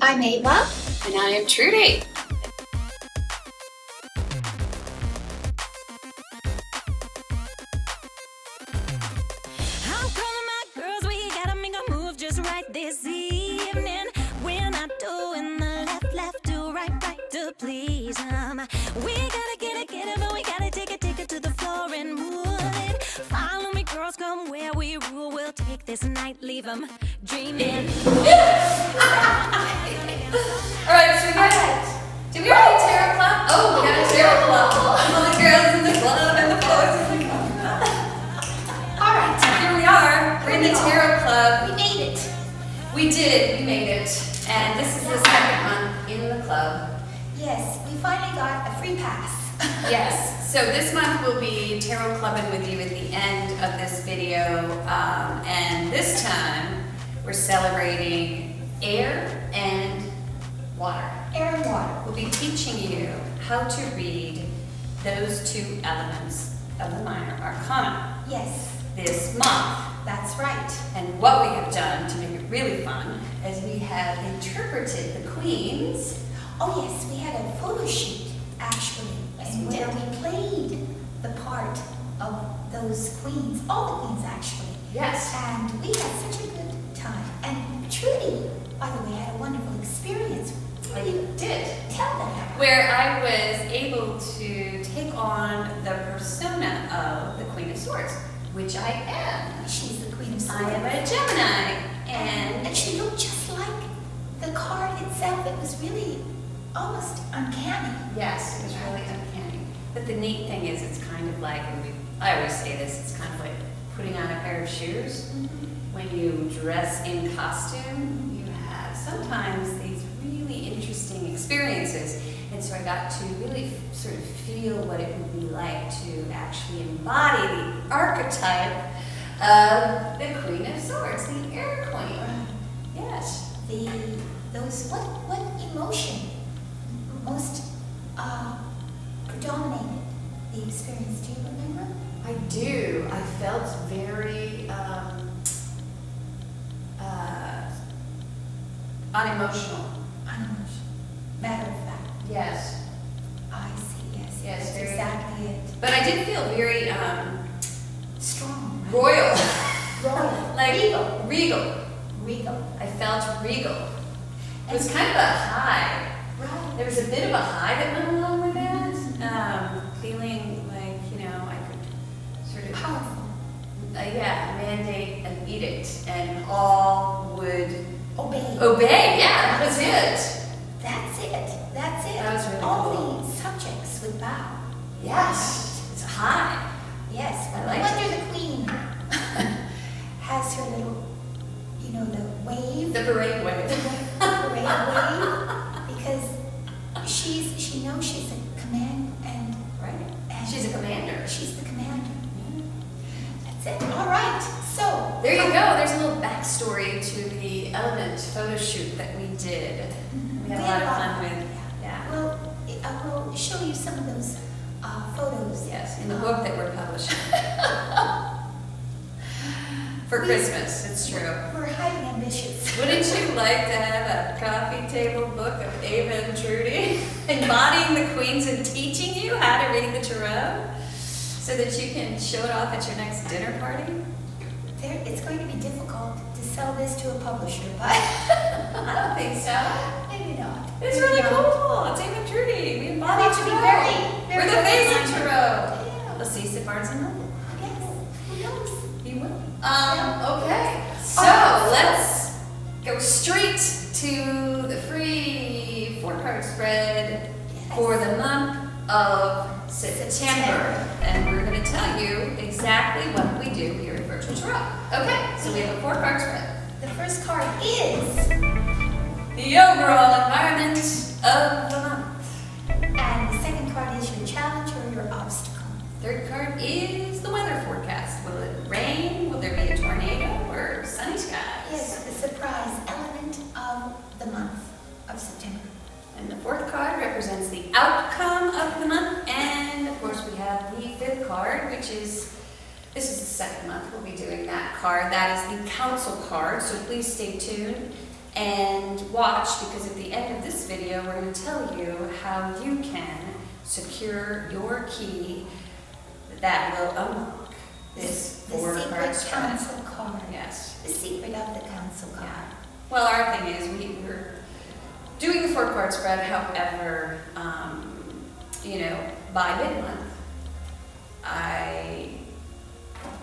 I'm Ava. And I am Trudy. I'm calling my girls, we gotta make a move just right this evening. We're not doing the left, do right, to please 'em. We gotta get it, but we gotta take it to the floor and move it. Follow me, girls, come where we rule. We'll take this night, leave 'em dreaming. Alright, so we got did we already tarot club? Oh, we got a tarot club. All the girls in the club and the boys in the club. Alright, so here we are. We're in the tarot club. We made it. We did, we made it. And this is the second one in the club. Yes, we finally got a free pass. Yes, so this month we'll be tarot clubbing with you at the end of this video. And this time we're celebrating air and water. Air and water. We'll be teaching you how to read those two elements of the minor arcana Yes, this month. that's right. And what we have done to make it really fun is we have interpreted the queens. Oh yes, we had a photo shoot actually, Yes, and we where did. we played the part of those queens, all the queens actually. Yes. And we had such a good time. And Trudy, by the way, had a wonderful experience. I did. Tell them about it. Where I was able to take on the persona of the Queen of Swords, which I am. She's the Queen of Swords. I am a Gemini, and And she looked just like the card itself. It was really almost uncanny. yes, it was really uncanny. But the neat thing is, it's kind of like, and I always say this, it's kind of like putting on a pair of shoes. When you dress in costume, you have sometimes these really interesting experiences. And so I got to really sort of feel what it would be like to actually embody the archetype of the Queen of Swords, the Air Queen. Yes. What emotion most predominated the experience? Do you remember? I do. I felt very unemotional. Unemotional. Matter of fact. Yes. I see. Yes. Yes, That's very- exactly it. But I did feel very Strong. royal. Royal. Like Regal. regal. Regal. I felt regal. It was kind of a high. Right. There was a bit of a high that went along with that. Feeling like, I could sort of Powerful. mandate an edict and all would Obey. obey. Yeah, that was it. That's it. That's it. That was really All cool. the subjects would bow. Yes, it's high. Yes. I No like wonder the queen has her little, the wave. The parade wave. Parade wave. Because she knows she's a command and She's a commander. she's the commander. That's it. All right. So There you go. There's a little backstory to the element photo shoot that we did. We had a lot of fun with. Yeah. We'll show you some of those photos. Yes, in the book that we're publishing. For Christmas, it's true. We're highly ambitious. Wouldn't you like to have a coffee table book of Ava and Trudy embodying the queens and teaching you how to read the tarot so that you can show it off at your next dinner party? It's going to be difficult to sell this to a publisher, but I don't think so. maybe not. It's Maybe really not. cool. It's Ava and Trudy. We embody That should be tarot. very We're the face of fun. tarot. Yeah. Let's see, sit Barnes and Noble. Yes. Who knows? You will. Okay. So Alright. let's go straight to the free 4-card spread for the month of September. And we're going to tell you exactly what we do here at Virtual Tarot. Okay, so we have a 4-card spread. The first card is, The overall environment of the month. and the second card is your challenge or your obstacle. Third card is the weather forecast. Will it rain? Will there be a tornado or sunny skies? Yes, the surprise element of the month of September. And the fourth card represents the outcome of the month. And of course we have the fifth card, which is, this is the second month we'll be doing that card. That is the council card, so please stay tuned. and watch, because at the end of this video, we're going to tell you how you can secure your key that will unlock this The four-card secret spread. council card. Yes. The secret of the council card. Well, our thing is we're doing the four-card spread. However, by mid-month, I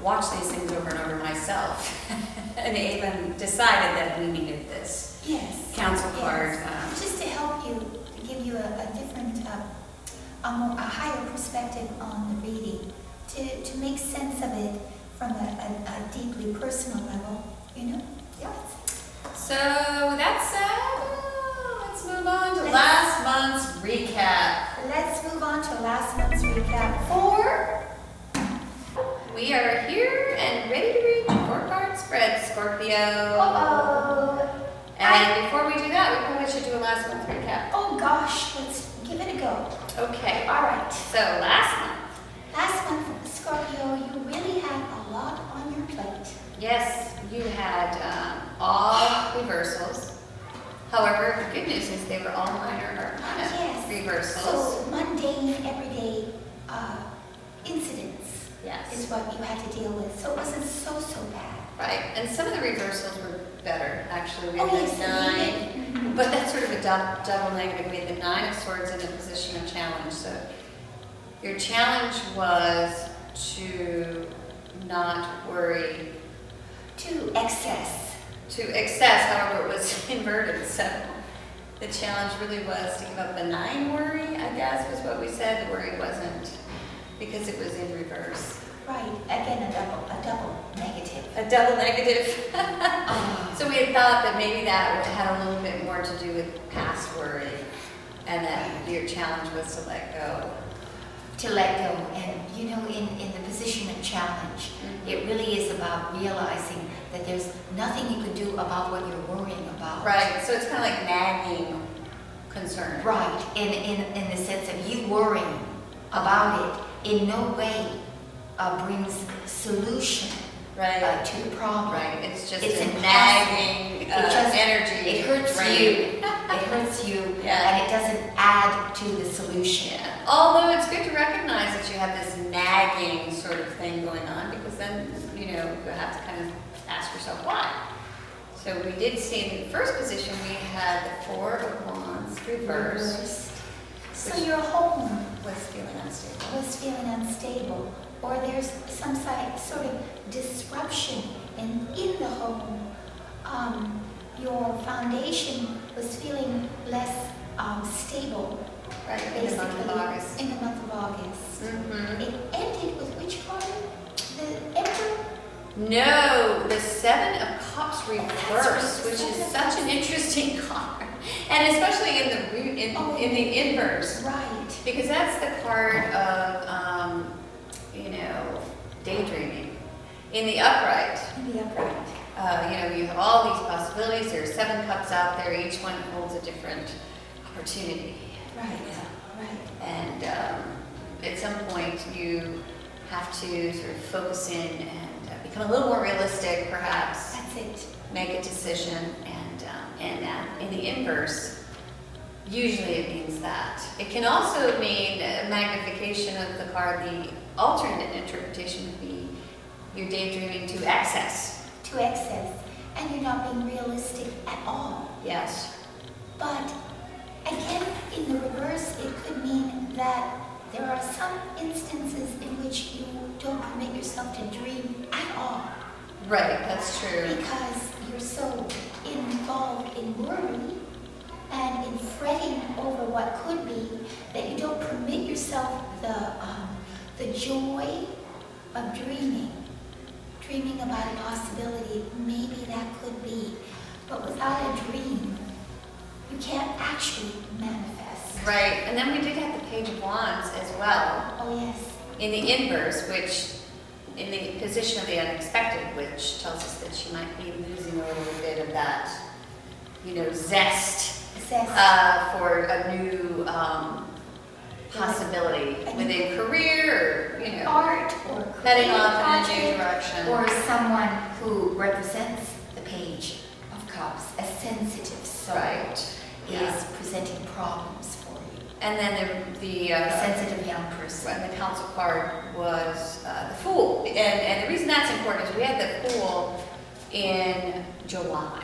watch these things over and over myself, and Ava decided that we needed this Yes. council card. Yes. Just to help you, to give you a different, a higher perspective on the reading, to make sense of it from a deeply personal level, Yeah. So that's let's move on to last month's recap. Let's move on to last month's recap for... We are here and ready to read your four-card spread, Scorpio. Uh-oh. And before we do that, we probably should do a last month recap. Oh gosh, let's give it a go. Okay. All right. So last month. Last month, Scorpio, you really had a lot on your plate. Yes, you had all reversals. However, the good news is they were all minor arcana Yes. reversals. So mundane, everyday incidents Yes. is what you had to deal with. So it wasn't so bad. Right, and some of the reversals were better, actually. We Oh, had yes, the they nine, did. but that's sort of a double negative. We had the 9 of swords in a position of challenge. So your challenge was to not worry To excess. to excess, however, it was inverted. So the challenge really was to give up the 9 worry, I guess, was what we said. The worry wasn't, because it was in reverse. Right. Again, a double negative. A double negative. So we had thought that maybe that had a little bit more to do with past worry, and that your challenge was to let go. To let go. And in the position of challenge, it really is about realizing that there's nothing you can do about what you're worrying about. Right, so it's kind of like nagging concern. Right. In the sense of you worrying about it in no way brings solution Right. to the problem. Right, it's just It's a impossible. nagging energy. It hurts drain. you. It hurts you, Yeah. and it doesn't add to the solution. Yeah. Although it's good to recognize that you have this nagging sort of thing going on, because then, you have to kind of ask yourself why. So we did see in the first position, we had the 4 of Wands reversed. So your home Was feeling unstable. was feeling unstable, or there's some sort of disruption in the home. Your foundation was feeling less stable. Right, in the month of basically, August. In the month of August. Mm-hmm. It ended with which card? The Emperor? No, the 7 of Cups reversed, right, which is 7 of such an interesting card, and especially in the inverse, Right. because that's the card of daydreaming. In the upright, In the upright. you have all these possibilities. There are 7 cups out there. Each one holds a different opportunity. Right. Right. And at some point, you have to sort of focus in and become a little more realistic, perhaps. That's it. Make a decision, and in the inverse, usually it means that. It can also mean a magnification of the card. The alternate interpretation would be you're daydreaming to excess. To excess. And you're not being realistic at all. Yes. But again, in the reverse, it could mean that there are some instances in which you don't permit yourself to dream at all. Right, that's true. Because you're so involved in worry and in fretting over what could be that you don't permit yourself the joy of dreaming about a possibility. Maybe that could be, but without a dream, you can't actually manifest. Right, and then we did have the Page of Wands as well. Oh yes. In the inverse, which in the position of the unexpected, which tells us that she might be losing a little bit of that, zest for a new possibility within career, or, Art or heading creative off in a new project. direction. Or someone who represents the Page of Cups, a sensitive soul, Right. is presenting problems for you. And then the A sensitive young person. and the council card was the Fool. And the reason that's important is we had the Fool in July.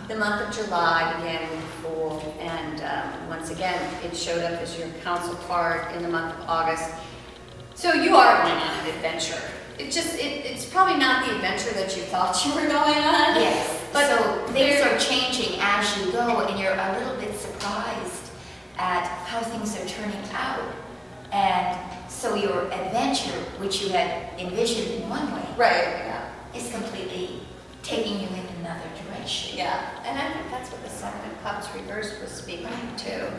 The month of July began with the Fool, and once again, it showed up as your council card in the month of August. So you are going on an adventure. It's probably not the adventure that you thought you were going on. Yes, But so things are changing as you go, and you're a little bit surprised at how things are turning out. And so your adventure, which you had envisioned in one way, Right, yeah. is completely taking you in another direction. Yeah, and I think that's what the Seven of Cups reversed was speaking to,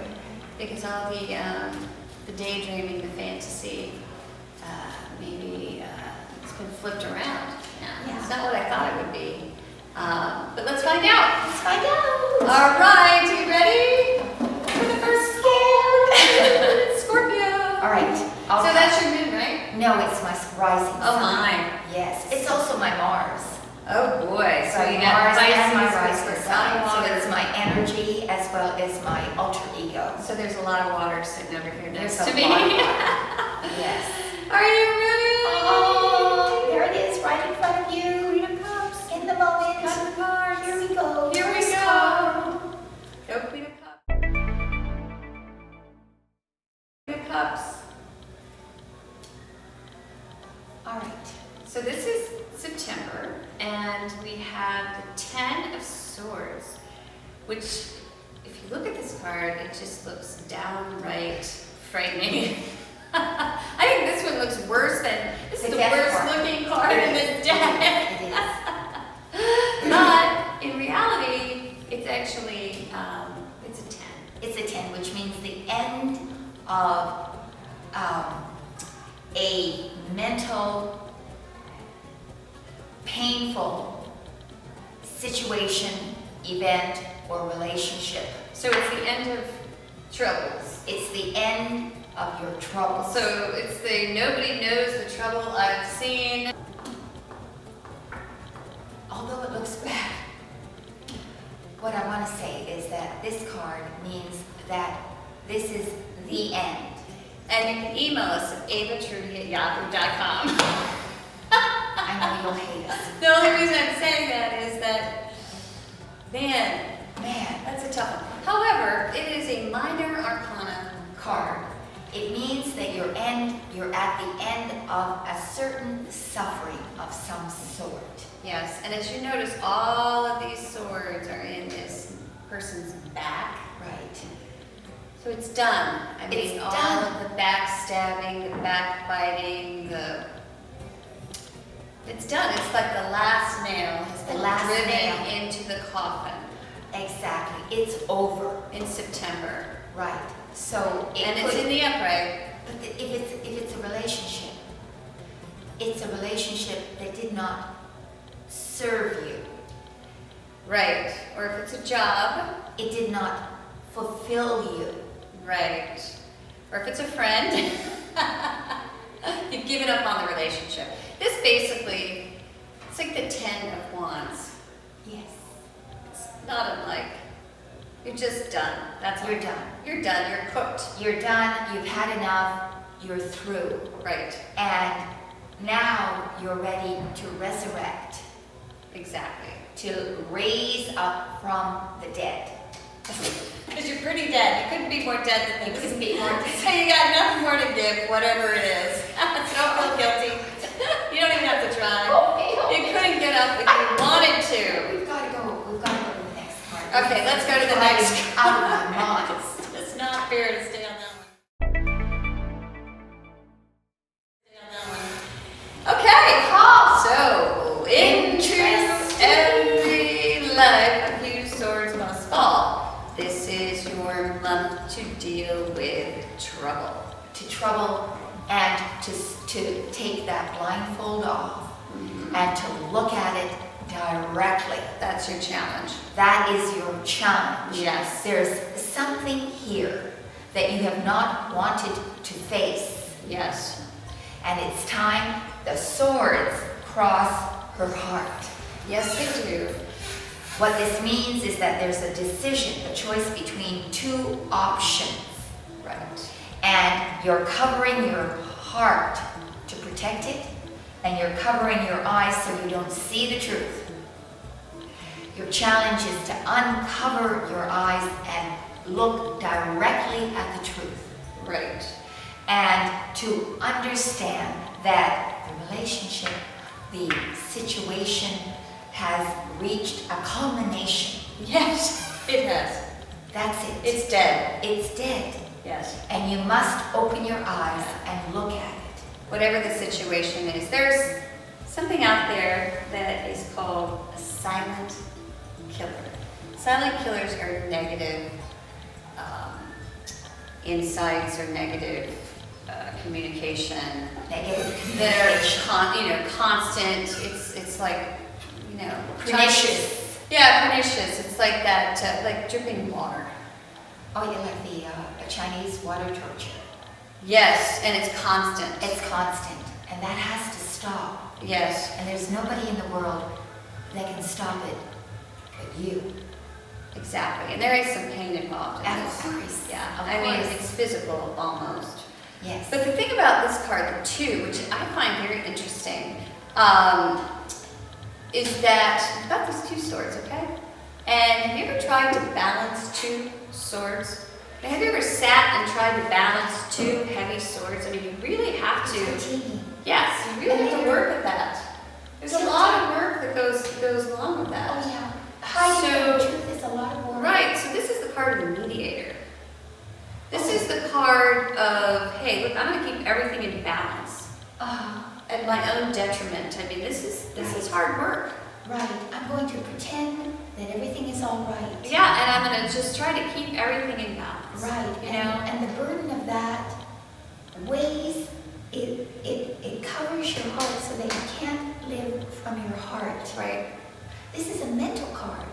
because all the daydreaming, the fantasy, maybe it's been flipped around. Yeah. It's not what I thought it would be. But let's find out. Let's find out. All right, are you ready for the first scale? Scorpio. All right. So that's your moon, right? No, it's my rising Oh, sign. mine. Yes, it's also my Mars. Oh boy. So you Mars got and my Pisces rising for sign. So water. it's my energy as well as my alter ego. So there's a lot of water sitting over here There's next a to me. lot of water. Yes. Are you ready? Oh, there it is, right in front of you. Queen of Cups. In the moment. Got the cards. Here we go. Here we First go. card. Go Queen of Cups. Queen of Cups. All right. So this is September, and we have the Ten of Swords, which, if you look at this card, it just looks downright frightening. I think this one looks worse than, this is the death worst card. looking card in the deck. It is. But in reality, it's actually, it's a 10. It's a 10, which means the end of a mental, painful situation, event, or relationship. So it's the end of troubles. It's the end of your troubles. So it's the nobody knows the trouble I've seen. Although it looks bad, what I want to say is that this card means that this is the end. And you can email us at avatrudy@yahoo.com. I know you'll hate us. The only reason I'm saying that is that, man, Man, that's a tough one. However, it is a minor arcana card. It means that you're at the end of a certain suffering of some sort. Yes, and as you notice, all of these swords are in this person's back. Right. So it's done. I mean, It's all done. of the backstabbing, the backbiting, it's done. It's like the last nail has The been last driven nail. into the coffin Exactly. It's over. in September. Right. So And it's in the upright. But if it's a relationship, it's a relationship that did not serve you. Right. Or if it's a job. It did not fulfill you. Right. Or if it's a friend. You've given up on the relationship. This basically, it's like the 10 of Wands. Yes. It's not unlike, you're just done. That's You're all. done. You're done. You're cooked. You're done. You've had enough. You're through. Right. And now you're ready to resurrect, Exactly. to raise up from the dead. Because you're pretty dead. You couldn't be more dead than You this. couldn't be more dead. So you got nothing more to give, whatever it is. So don't feel guilty. You don't even have to try. You couldn't get up if you wanted to. We've got to go. We've got to go to the next part. Okay, let's go to the I'm next. out of my mind. It's not fair to stay on that one. Stay on that one. Okay. So into every life, a few swords must fall. This is your month to deal with trouble. To trouble and to take that blindfold off and to look at it directly. That's your challenge. That is your challenge. Yes. There's something here that you have not wanted to face. Yes. And it's time the swords cross her heart. Yes, they do. What this means is that there's a decision, a choice between two options. Right. And you're covering your heart to protect it, and you're covering your eyes so you don't see the truth. Your challenge is to uncover your eyes and look directly at the truth. Right. And to understand that the relationship, the situation has reached a culmination. Yes, it has. That's it. It's dead. It's dead. Yes. And you must open your eyes and look at it. Whatever the situation is, there's something out there that is called a silent killer. Silent killers are negative insights or negative communication. Negative That communication. are constant. It's like, Pernicious. Yeah, pernicious. It's like that, like dripping water. Oh, yeah, like the Chinese water torture. Yes, and it's constant. It's constant, and that has to stop. Yes. And there's nobody in the world that can stop it but you. Exactly, and there is some pain involved in Of this. course, Yeah, of I mean, course. it's physical almost. Yes. But the thing about this card, the 2, which I find very interesting, is that, about these 2 swords, okay? And have you ever tried to balance 2 swords? Have you ever sat and tried to balance 2 heavy swords? I mean, you really have to. Fatiguing. Yes, you really have to work at that. There's a lot of work that goes along with that. Oh, yeah. Hiding the So- truth is a lot of work. Right, so this is the card of the mediator. This is the card of, hey, look, I'm gonna keep everything in balance at my own detriment. I mean, this is hard work. Right. I'm going to pretend that everything is all right. Yeah, and I'm gonna just try to keep everything in balance. Right. You and, know? and the burden of that weighs, it covers your heart so that you can't live from your heart. Right. This is a mental card.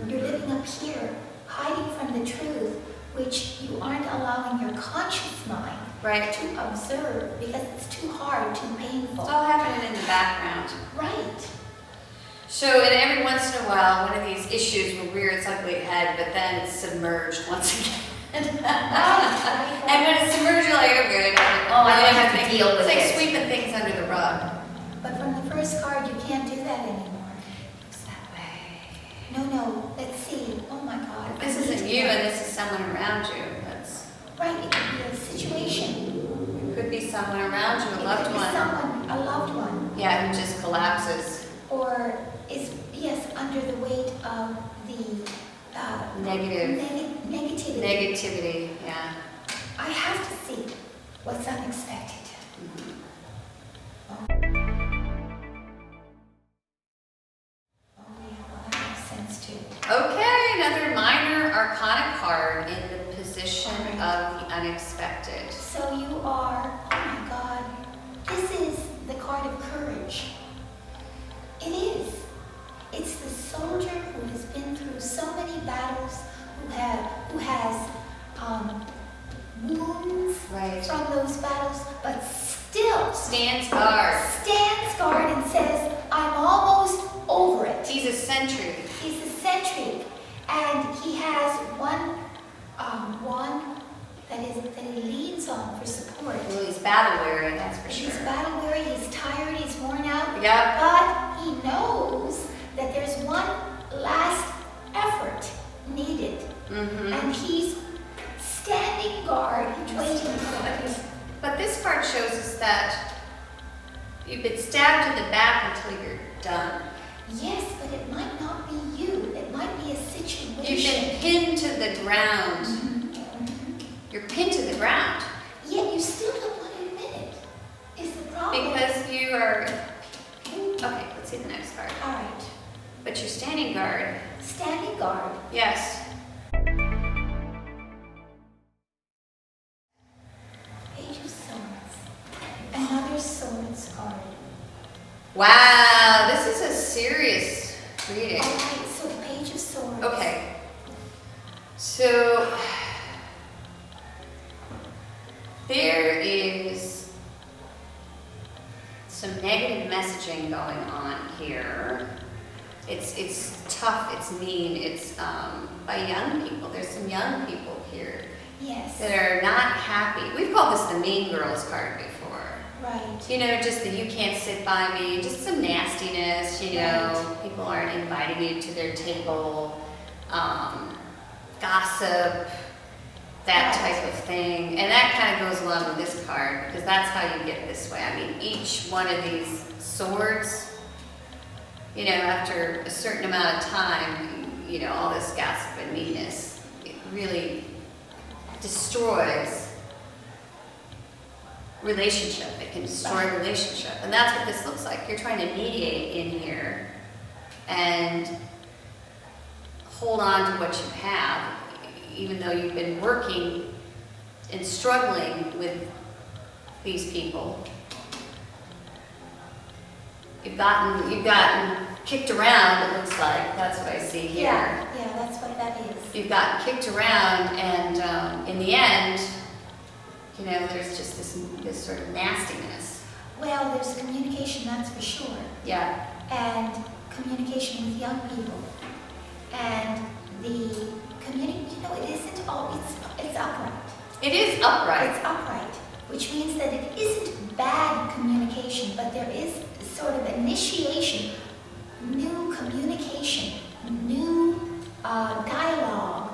You're living up here, hiding from the truth, which you aren't allowing your conscious mind Right. to observe because it's too hard, too painful. It's all happening in the background. Right. So, and every once in a while, one of these issues will rear its ugly head, but then it's submerged once again. Right. And when it's submerged, you're like, oh, good. I don't have to deal with It's like it. sweeping things under the rug. But from the first card, you can't do that anymore. Looks that way. No, let's see. Oh my God. This isn't you, and this is someone around you. That's Right, it could be a situation. it could be someone around you, a It loved could be one. someone, a loved one, Yeah, who just collapses. or is, yes, under the weight of the Negative. negativity. Negativity, yeah. I have to see what's unexpected. Oh, yeah, well, that makes sense too. Okay, another minor arcana card in the position of the unexpected. So you are, oh my God, this is the card of courage. It is. It's the soldier who has been through so many battles, who has wounds Right. from those battles, but still Stands guard. stands guard and says, I'm almost over it. He's a sentry. He's a sentry, and he has one that he leans on for support. Well, he's battle weary, that's for He's sure. battle weary, he's tired, he's worn out, Yep. but he knows that there's one last effort needed, Mm-hmm. and he's standing guard, waiting for it. But this card shows us that you've been stabbed in the back until you're done. Yes, but it might not be you. It might be a situation. You've been pinned to the ground. You're pinned to the ground Yet you still don't want to admit it. Is the problem? because you are. Okay, let's see the next card. All right. But you're standing guard. Standing guard. Yes. Page of Swords. Another Swords card. Wow, this is a serious reading. All right, so the Page of Swords. Okay. So there is some negative messaging going on here. It's tough, it's mean, it's by young people. There's some young people here Yes. that are not happy. We've called this the mean girls card before. Right. You know, just the you can't sit by me, just some nastiness, you know, Right. people aren't inviting you to their table, gossip, that Right. type of thing. And that kind of goes along with this card because that's how you get this way. I mean, each one of these swords, you know, after a certain amount of time, you know, all this gossip and meanness, it really destroys relationship. It can destroy relationship. And that's what this looks like. You're trying to mediate in here and hold on to what you have, even though you've been working and struggling with these people. You've gotten kicked around, it looks like. That's what I see here. Yeah, that's what that is. You've gotten kicked around, and in the end, you know, there's just this sort of nastiness. Well, there's communication, that's for sure. Yeah. And communication with young people. And the you know, it isn't all, it's upright. It is upright. It's upright, which means that it isn't bad communication, but there is sort of initiation, new communication, new dialogue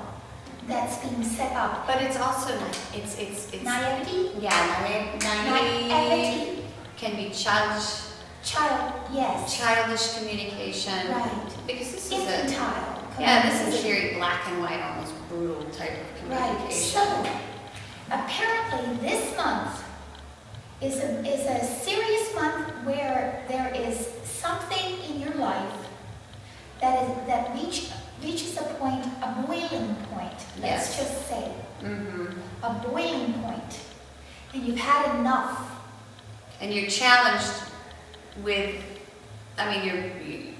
that's being set up. But it's also it's Naivety? yeah, naivety Naivety? can be Yes. childish communication. Right. Because this is Infantile. this is a communication. very black and white, almost brutal type of communication. Right. So, apparently this month is a serious month where there is something in your life that reaches a point, a boiling point. Let's Yes. just say Mm-hmm. a boiling point, and you've had enough. And you're challenged with, I mean,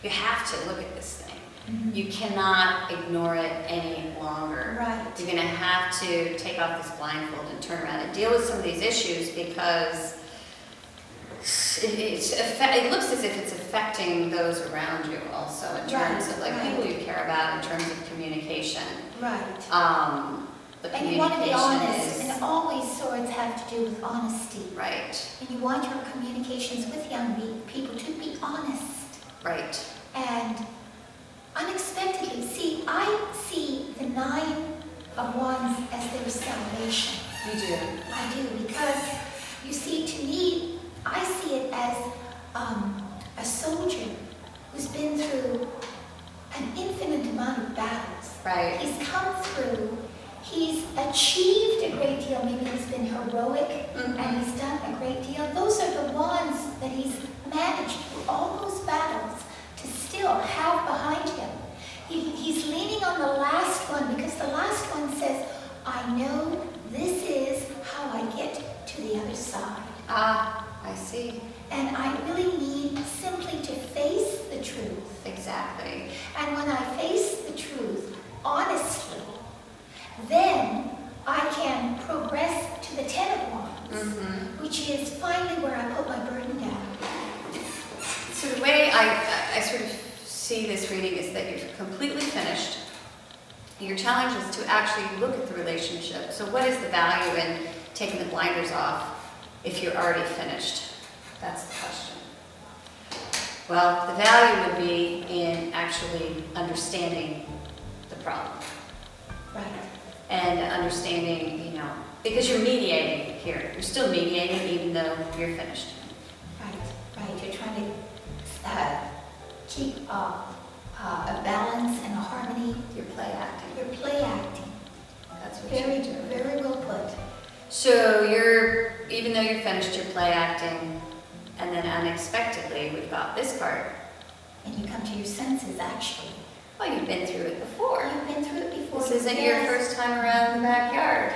you have to look at this thing. Mhm. You cannot ignore it any longer. Right. You're going to have to take off this blindfold and turn around and deal with some of these issues because it looks as if it's affecting those around you also in terms of like Right. people you care about in terms of communication. Right. The And you want to be communication honest, is and always swords have to do with honesty. right, And you want your communications with young people to be honest. right. And unexpectedly, I see the 9 of Wands as their salvation. You do. I do, because you see, to me, I see it as a soldier who's been through an infinite amount of battles. Right. He's come through, he's achieved a great deal, maybe he's been heroic, Mhm. and he's done a great deal. Those are the ones that he's managed through all those battles to still have behind him. He's leaning on the last one because the last one says, I know this is how I get to the other side. Ah, I see. And I really need simply to face the truth. Exactly. And when I face the truth honestly, then I can progress to the 10 of Wands, Mm-hmm. which is finally where I put my burden down. So the way I sort of see this reading is that you're completely finished. Your challenge is to actually look at the relationship. So what is the value in taking the blinders off if you're already finished? That's the question. Well, the value would be in actually understanding the problem. Right. And understanding, you know, because you're mediating here. You're still mediating even though you're finished. Right. You're trying to keep a balance and a harmony. You're play acting. You're play acting. That's what Very, you're doing. very well put. So even though you're finished, you're play acting, and then unexpectedly, we've got this card. And you come to your senses, actually. Well, you've been through it before. You've been through it before. This isn't your yes. first time around the backyard.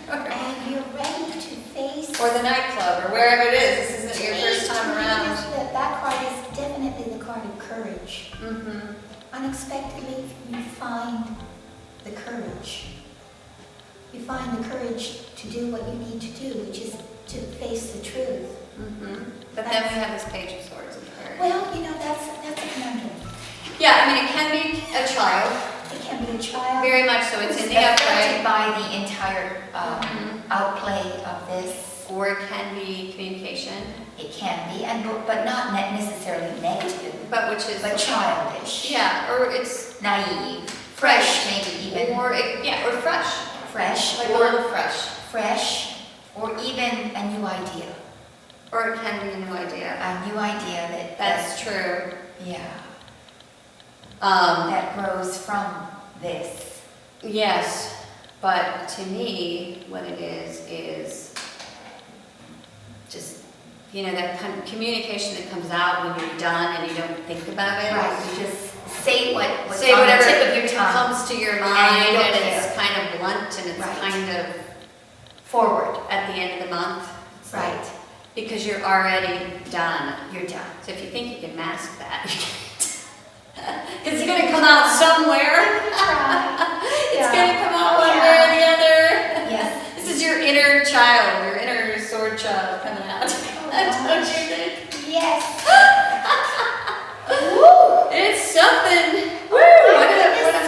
And you're ready to face. Or the nightclub, or wherever it is. This isn't your first To time me, around. that card is definitely the card of courage. Mm-hmm. Unexpectedly, you find the courage. You find the courage to do what you need to do, which is to face the truth. Mm-hmm. But then we have this Page of Swords in prayer. Well, you know, that's a conundrum. very much so. It's in the affected upright. by the entire outplay of this. Or it can be communication, It can be, but not necessarily negative, but which is but childish. Yeah, or it's Naive, fresh, maybe even. or fresh, Fresh, like a or little fresh, fresh, or even a new idea. or it can be a new idea. A new idea That's true. yeah, Um, that grows from this. Yes, but to me, what it is just, you know, that kind of communication that comes out when you're done and you don't think about it. Right, you just say what's Say on whatever the tip of your tongue. comes to your mind, you don't and it's care. kind of blunt, and it's Right. kind of Forward. at the end of the month. It's like- Right, because you're already done. you're done. So if you think you can mask that, you can't. Because it's going to come out somewhere. It's going to come out one way or the other. Yes. This is your inner child, your inner sword child coming out. Don't you think? Yes. It's something. Woo! Oh What a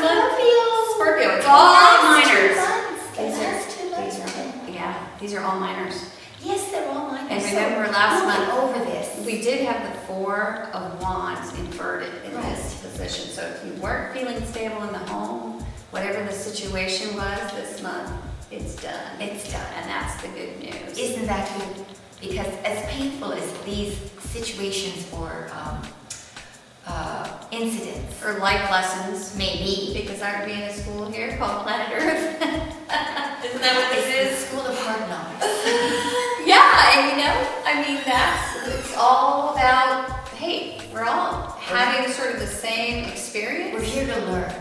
month. Scorpio. Scorpio. It's The all last 2 minors. months. The last 2 months. Yeah, these are all minors. Yes, they're all minors. And So remember last moving month, over this. we did have the 4 of Wands inverted in Right. this position. So if you weren't feeling stable in the home, whatever the situation was this month, it's done. It's done. And that's the good news. Isn't that good? Because as painful as these situations or incidents Or life lessons. may be, Because aren't we in a school here called Planet Earth? Isn't that what this it's is? the school of hard knocks. Yeah, and you know, I mean, it's all about, hey, we're all having sort of the same experience. We're here to learn.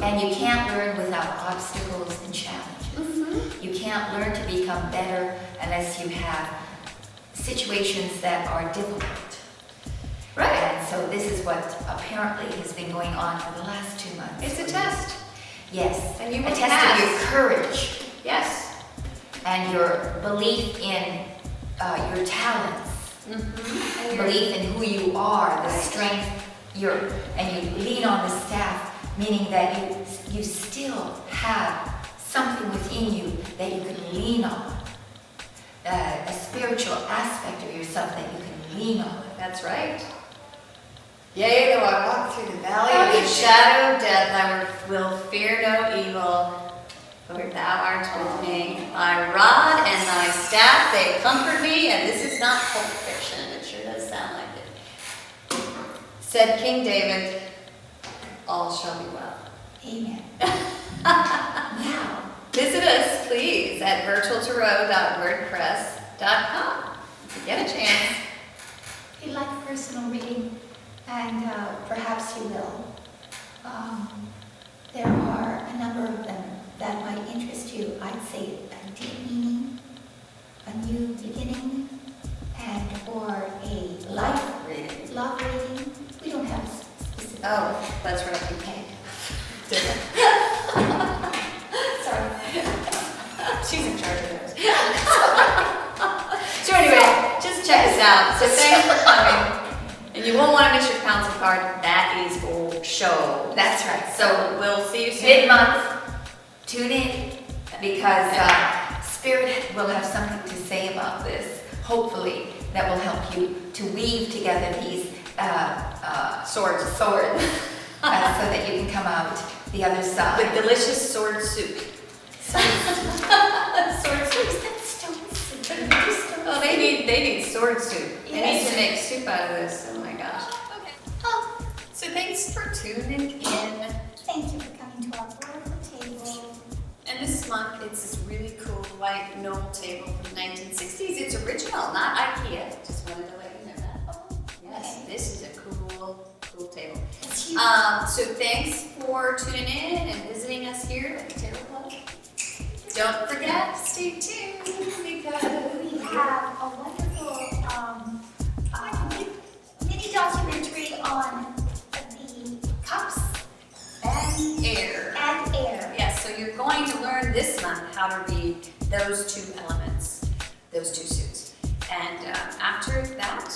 And you can't learn without obstacles and challenges. You can't learn to become better unless you have situations that are difficult. Right. And so this is what apparently has been going on for the last 2 months. It's a test. Yes. And you a will test pass. of your courage Yes. and your belief in your talents, Mm-hmm. belief in who you are, the Right. strength, and you lean on the staff, meaning that you still have something within you that you can lean on, a spiritual aspect of yourself that you can lean on. That's right. Yea, though I walk through the valley of the shadow of death, I will fear no evil. For thou art with me. Thy rod and thy staff, they comfort me. And this is not Pulp Fiction. It sure does sound like it. Said King David, all shall be well. Amen. Now, Visit us, please, at virtualtarot.wordpress.com if you get a chance. if you'd like a personal reading, and perhaps you will, there are a number of them that might interest you. I'd say a deep meaning, a new beginning, and or a life Reading. love reading. We don't have specific. Oh, that's right. Okay. Sorry. She's in charge of those. So anyway, just check us out. So thanks for coming. And you won't want to miss your council card. That is for show. That's right. So we'll see you soon. Mid-month, tune in because Spirit will have something to say about this, hopefully, that will help you to weave together these swords so that you can come out the other side. With delicious sword soup. Sword soup. Oh, they need sword soup. They need Yes. to make soup out of this. Oh my gosh. Okay. Oh, So thanks for tuning in. thank you for coming to our wonderful table. And this month, it's this really cool white knoll table from the 1960s. It's original, not IKEA. Just wanted to let you know that. Oh, Yes, okay. this is a cool table. It's huge. So thanks for tuning in and visiting us here at the Tarot Club. Don't forget, stay tuned because We have a wonderful mini documentary on the cups and air. and air. Yes, so you're going to learn this month how to read those 2 elements, those 2 suits. And after that,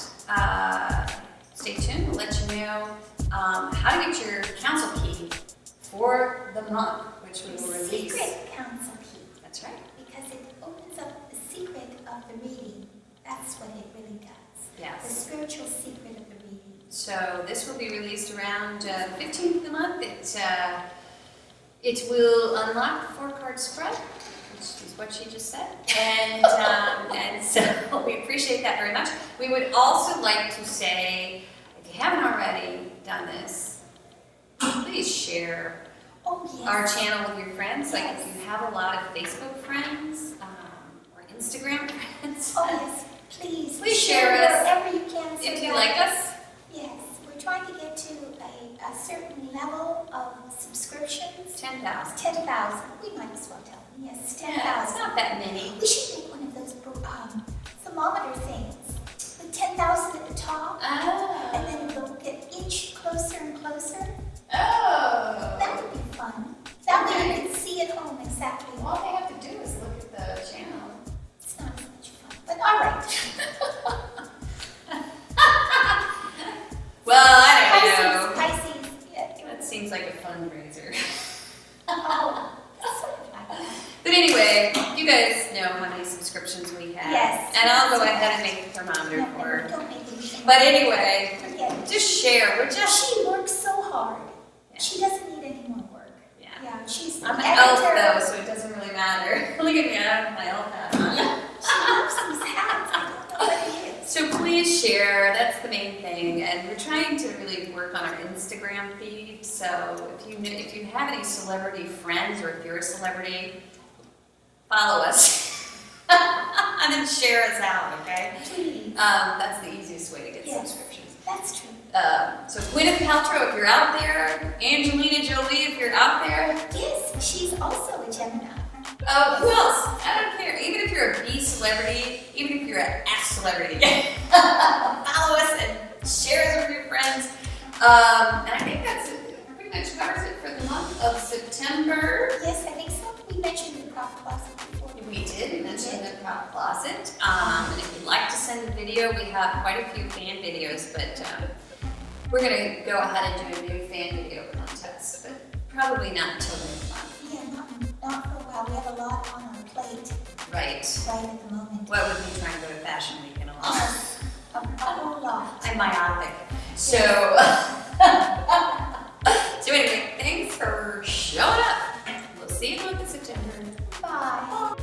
stay tuned. We'll let you know how to get your council key for the month, which we will release. Secret counsel key. That's right. Because it opens up the secret of the reading. That's what it really does. The Yes. spiritual secret of the reading. So this will be released around 15th of the month. It will unlock the 4-card spread, which is what she just said. And so we appreciate that very much. We would also like to say, if you haven't already done this, please share Oh, yes. our channel with your friends. Like Yes. if you have a lot of Facebook friends or Instagram friends, Oh, yes. Please share us wherever you can. so if you that- like us. Yes. We're trying to get to a certain level of subscriptions. 10,000. 10,000. We might as well tell them. Yes, It's 10,000. not that many. We should make one of those thermometer things with 10,000 at the top, and then it'll get inch closer and closer. Oh. That would be fun. That way you can see at home exactly. All they have to do is look at the channel. It's not as much fun, but all right. Well, I don't know. Pisces. Yeah. That seems like a fundraiser. Oh, that's sort of like that. But anyway, you guys know how many subscriptions we have. Yes. And I'll go ahead and make a thermometer No, for her. don't make anything. But anyway, Forget it. just share. We're just. She works so hard. Yeah. She doesn't need any more work. Yeah. Yeah, she's the I'm an elf editor. though, so it doesn't really matter. Look at me, I have my elf hat on. She loves these hats. I don't know what it is. So please share, that's the main thing. And we're trying to really work on our Instagram feed. So if you have any celebrity friends, or if you're a celebrity, follow us. And then share us out, okay? Please. That's the easiest way to get Yes. subscriptions. That's true. So Gwyneth Paltrow, if you're out there, Angelina Jolie, if you're out there. Yes, she's also a Gemini. Who else? I don't care. Even if you're a B celebrity, even if you're an F celebrity, follow us and share us with your friends. And I think that's it. That pretty much covers it for the month of September. Yes, I think so. We mentioned the prop closet before. We did mention the prop closet. And if you'd like to send a video, we have quite a few fan videos, but we're going to go ahead and do a new fan video contest, but probably not until next month. Yeah, not for a while. We have a lot on our plate Right. right at the moment. What would we try and go to Fashion Week and all? A whole lot. I'm myopic. So, so anyway, thanks for showing up. We'll see you in the month of September. Bye.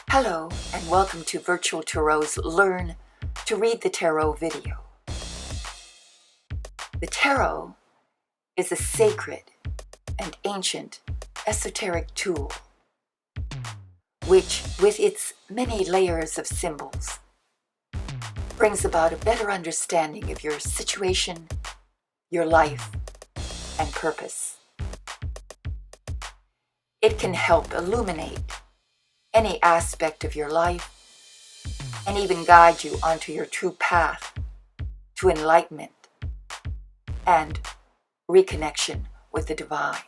Hello, and welcome to Virtual Tarot's Learn to Read the Tarot video. The tarot is a sacred and ancient esoteric tool, which, with its many layers of symbols, brings about a better understanding of your situation, your life, and purpose. It can help illuminate any aspect of your life and even guide you onto your true path to enlightenment and reconnection with the divine.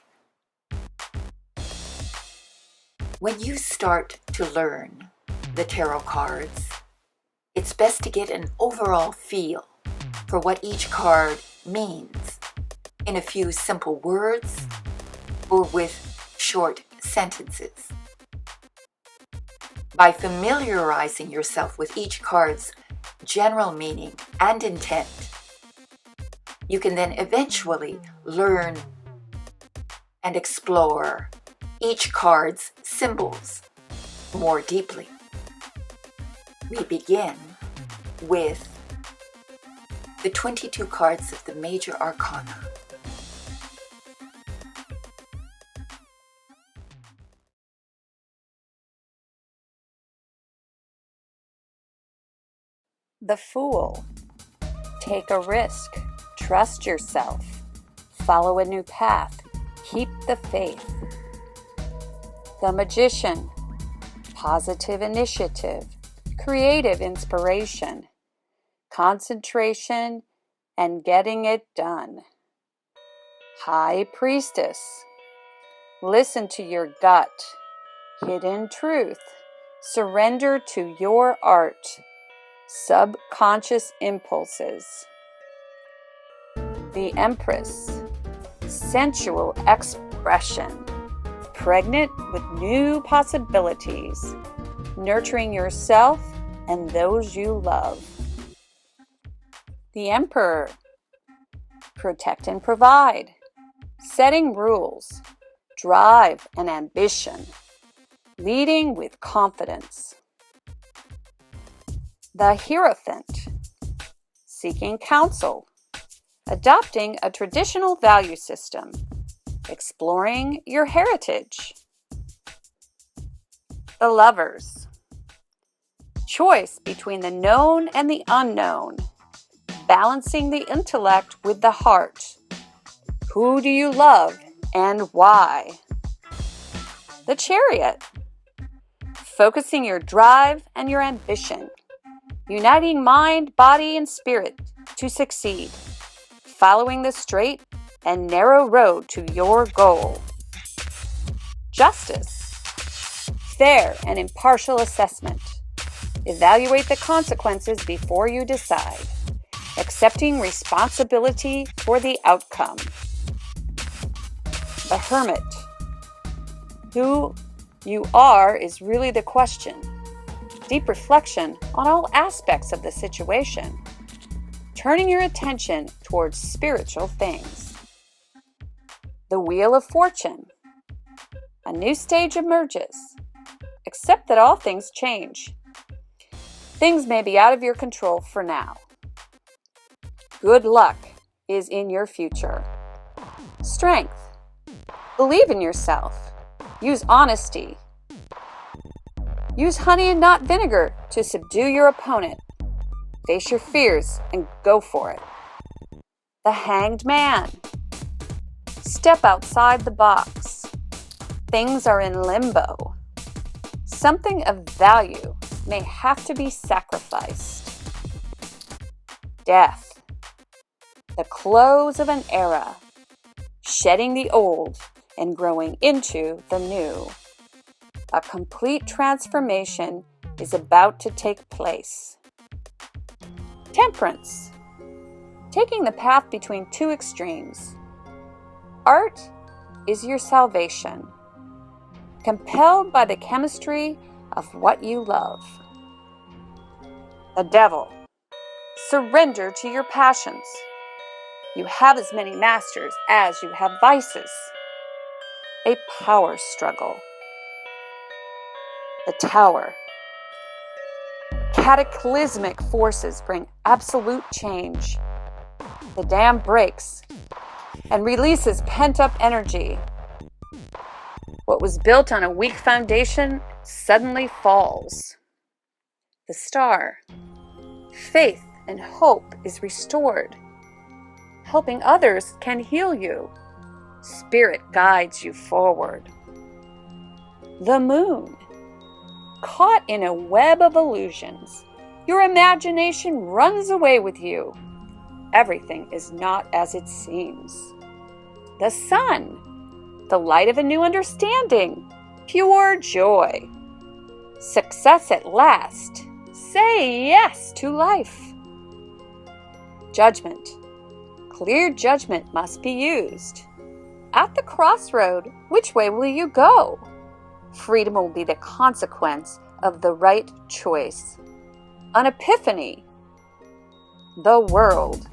When you start to learn the tarot cards, it's best to get an overall feel for what each card means in a few simple words or with short sentences. By familiarizing yourself with each card's general meaning and intent, you can then eventually learn and explore each card's symbols more deeply. We begin with the 22 cards of the Major Arcana. The Fool. Take a risk. Trust yourself. Follow a new path. Keep the faith. The Magician. Positive initiative. Creative inspiration. Concentration and getting it done. High Priestess. Listen to your gut. Hidden truth. Surrender to your art. Subconscious impulses. The Empress. Sensual expression. Pregnant with new possibilities. Nurturing yourself and those you love. The Emperor. Protect and provide. Setting rules. Drive and ambition. Leading with confidence. The Hierophant. Seeking counsel. Adopting a traditional value system. Exploring your heritage. The Lovers. Choice between the known and the unknown. Balancing the intellect with the heart. Who do you love and why? The Chariot. Focusing your drive and your ambition. Uniting mind, body, and spirit to succeed. Following the straight and narrow road to your goal. Justice. Fair and impartial assessment. Evaluate the consequences before you decide. Accepting responsibility for the outcome. The Hermit. Who you are is really the question. Deep reflection on all aspects of the situation. Turning your attention towards spiritual things. The Wheel of Fortune. A new stage emerges. Accept that all things change. Things may be out of your control for now. Good luck is in your future. Strength. Believe in yourself. Use honesty. Use honey and not vinegar to subdue your opponent. Face your fears and go for it. The Hanged Man. Step outside the box. Things are in limbo. Something of value may have to be sacrificed. Death. The close of an era. Shedding the old and growing into the new. A complete transformation is about to take place. Temperance. Taking the path between two extremes. Art is your salvation. Compelled by the chemistry of what you love. The Devil. Surrender to your passions. You have as many masters as you have vices. A power struggle. The Tower. Cataclysmic forces bring absolute change. The dam breaks and releases pent-up energy. What was built on a weak foundation suddenly falls. The Star. Faith and hope is restored. Helping others can heal you. Spirit guides you forward. The Moon. Caught in a web of illusions, your imagination runs away with you. Everything is not as it seems. The Sun. The light of a new understanding. Pure joy. Success at last. Say yes to life. Judgment. Clear judgment must be used. At the crossroad, which way will you go? Freedom will be the consequence of the right choice. An epiphany. The world.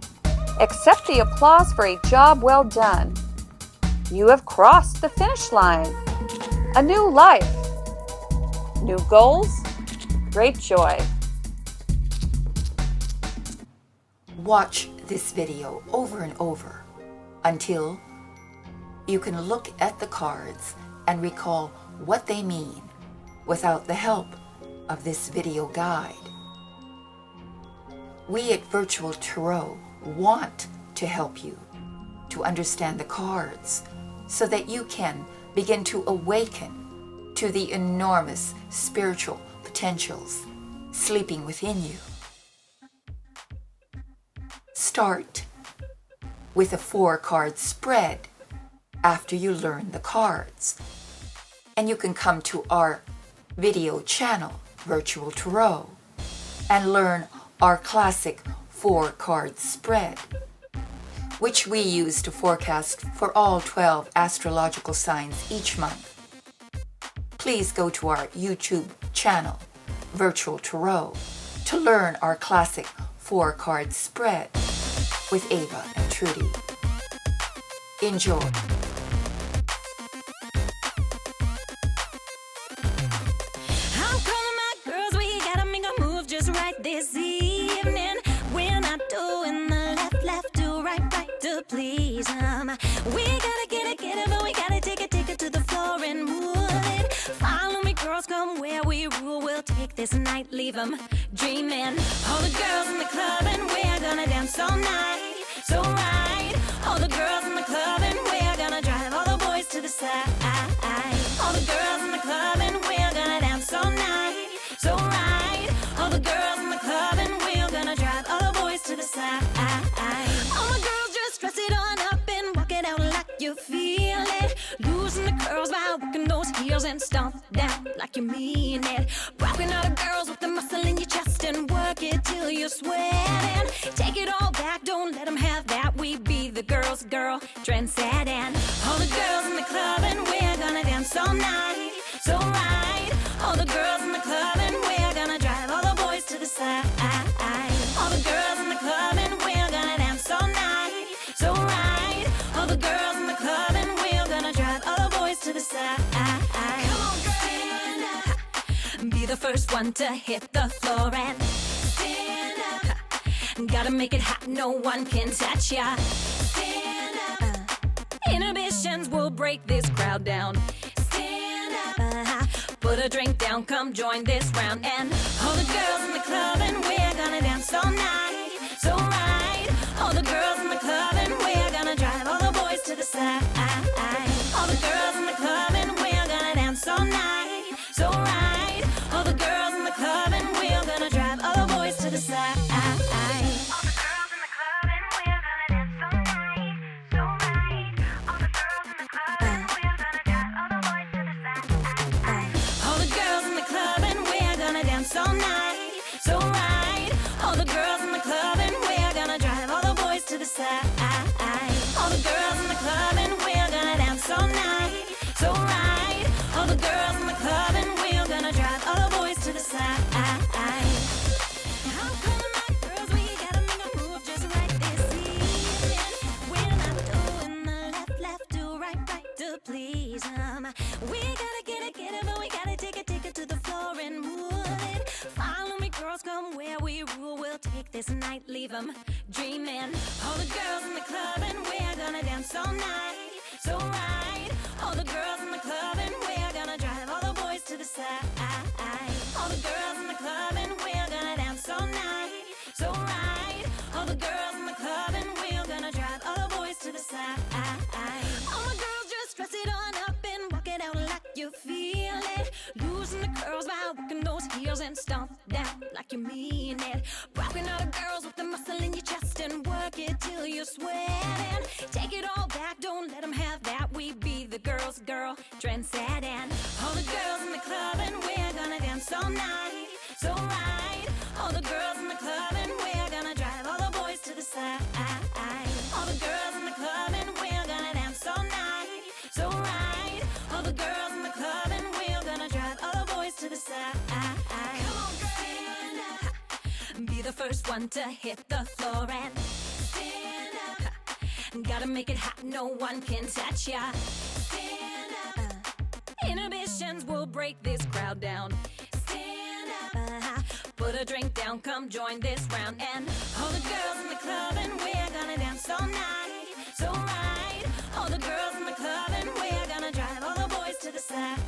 Accept the applause for a job well done. You have crossed the finish line. A new life. New goals. Great joy. Watch this video over and over until you can look at the cards and recall what they mean without the help of this video guide. We at Virtual Tarot want to help you to understand the cards so that you can begin to awaken to the enormous spiritual potentials sleeping within you. Start with a 4-card spread after you learn the cards. And you can come to our video channel, Virtual Tarot, and learn our classic 4-card spread, which we use to forecast for all 12 astrological signs each month. Please go to our YouTube channel, Virtual Tarot, to learn our classic 4-card spread with Ava and Trudy. Enjoy. I'm calling my girls, we gotta make a move just right this evening. We're not doing the left, do right, to please 'em. We gotta get it, but we gotta take it to the floor and move it. Follow me, girls, come where we rule. We'll take this night, leave 'em dreaming. All the girls in the club and we're gonna dance all night. So right, all the girls in the club and we're gonna drive all the boys to the side. All the girls in the club and we're gonna dance all night. So right, all the girls in the club and we're gonna drive all the boys to the side. All the girls just dress it on up and walk it out like you feel it. Loosen the curls by working those heels and stomp down like you mean it. Rocking all the girls with the muscle in your chest and work it till you're sweating. Take it all back, don't let them have that. We be the girls' girl, trendsetting. All the girls in the club and we're gonna dance all night. So right, all the girls in the club and we're gonna drive all the boys to the side. All the girls in the club and we're gonna dance all night. So right, all the girls in the club and we're gonna drive all the boys to the side. Come on, stand up. Be the first one to hit the floor and stand up. Gotta make it hot, no one can touch ya. Stand up. Inhibitions will break this crowd down. Stand up. Put a drink down, come join this round. And all the girls in the club and we're gonna dance all night. So right, all the girls in the club and we're gonna drive all the boys to the side. All the girls in the club and we're gonna dance all night. So right, all the girls in the club and we're gonna drive all the boys to the side. All the girls in the club and we're gonna dance all night. So right, all the girls in the club and we're gonna drive all the boys to the side. All the girls in the club and we're gonna dance all night. So right, all the girls in the club and we're gonna drive all the boys to the side. All the girls in the club and we're gonna dance all night. So right, all the girls in the club and we're gonna drive all the boys to the side. I'm calling my girls, we gotta make a move just right this evening. We're not doing the left, do right, to please 'em. We gotta get it, but we gotta take it to the floor and move it. Follow me, girls, come where we rule. We'll take this night, leave 'em dreaming. All the girls in the club and we're gonna dance all night. So right, all the girls in the club and we're gonna drive all the boys to the side. All the girls in the club and we're gonna dance all night. So right, all the girls in the club and we're gonna drive all the boys to the side. All the girls just dress it on up and walk it out like you feel it. Loosen the curls by working those heels and stomp down like you mean it. Rocking all the girls with the muscle in your chest and work it till you're sweating. Take it all back, don't let them have that. We be the girls' girl, trendsetting. All the girls in the club and we're gonna dance all night. So right, all the girls in the club and we're gonna drive all the boys to the side. All the girls in the club and we're gonna dance all night. So right, all the girls in the club and we're gonna fun to hit the floor and stand up. Gotta make it hot, no one can touch ya. Stand up. Inhibitions will break this crowd down. Stand up. Put a drink down, come join this round. And all the girls in the club and we're gonna dance all night. So right, all the girls in the club and we're gonna drive all the boys to the side.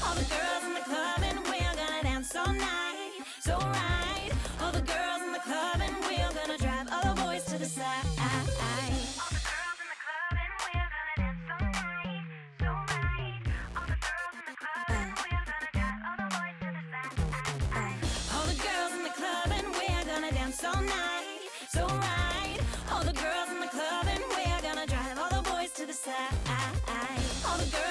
All the girls in the club and we're gonna dance all night. So right, all the girls in the club and we're gonna drive all the boys to the side. All the girls in the club and we're gonna dance all night. So right, all the girls in the club and we're gonna drive all the boys to the side. All the girls in the club and we're gonna dance all night. So right, all the girls in the club and we're gonna drive all the boys to the side. All the girls